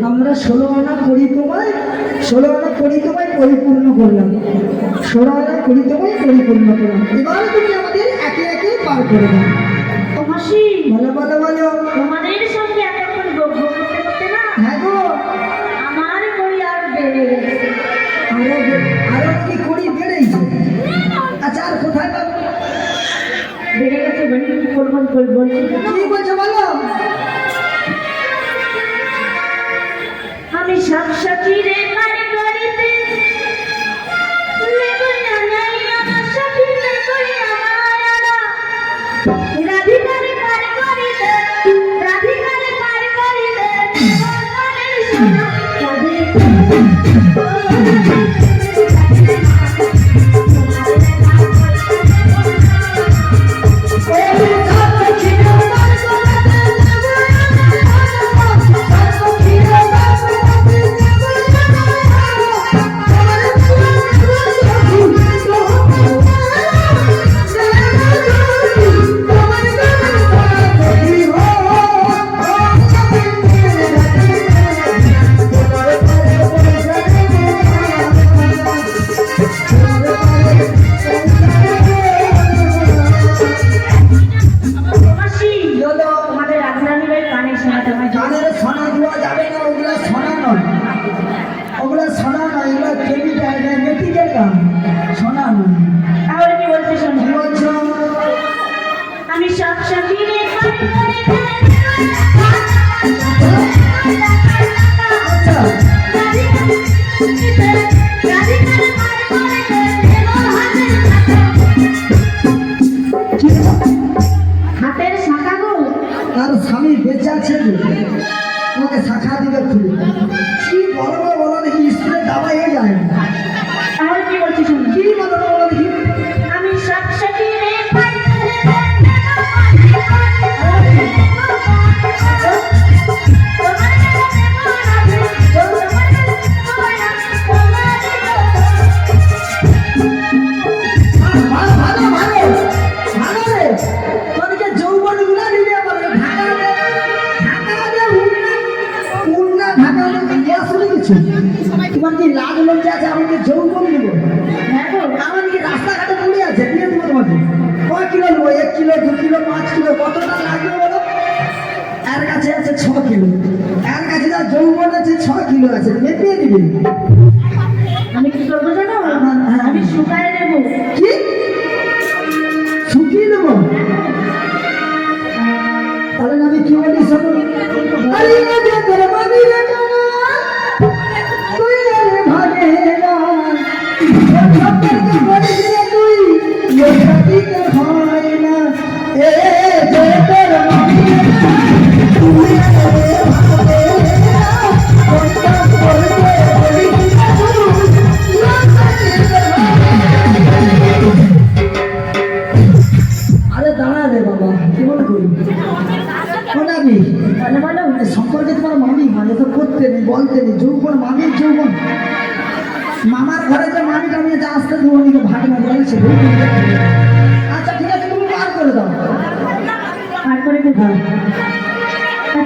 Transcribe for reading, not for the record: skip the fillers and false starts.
আমরা 16 আনা পরিক্রমায় পরিপূর্ণ করলাম। 16 আনা পরিক্রমায় পরিপূর্ণ করলাম। এবার তুমি আমাদের একে একে পার করে দাও। ও মাসি, বলো বলো বলো। তোমাদের সঙ্গে এতক্ষণ গল্প করতে করতে না, হ্যাঁ গো, আমার কড়ি আর বেড়ে গেছে। আরো কি কড়ি বেড়েছে? আচ্ছা, আর কোথায় পাবো? বেড়ে গেছে মানে কি করবো বলছি? কি বলছো বলো? আমি সব সখীরে পার করিতে লেবু নানাই আমার সখীরে করি আমার রাধিকারে পার করিতে রাধিকারে পার করিতে মনের সোনা স্বামী বেঁচে আছে, তোমাকে শাখা দিবে খুলে। কি বলবো বলো দেখি, স্কুলে দাবা হয়ে যায় না। তাহলে কি বলছিস? কি বলো বলো দেখি। আমি সব সখীরে তোমার কি লাজ লজ্জা আছে? আমাকে যৌবন দেবো? আমার কি রাস্তাঘাটে পড়ে আছে? দিয়ে দেবো তোমাকে। কয় কিলো নেবো? 1 কিলো, 2 কিলো, 5 কিলো, কতটা লাগবে বলো? এর কাছে আছে 6 কিলো, এর কাছে যা যৌবন আছে 6 কিলো আছে, মেপিয়ে দিবে। আমি কি করবো জানো? আমি শুকায় নেবো। কি শুকিয়ে দেবো? তাহলে আমি কি বলি শোনো। তুই বলো বলো সম্পর্কে তোমার মামি মানে তো করতে নেই বলতে নেই যৌবন মামির যৌবন মামার ঘরে যে মামি টামিয়ে যে আসতে দেবো ভাগ না বলে সে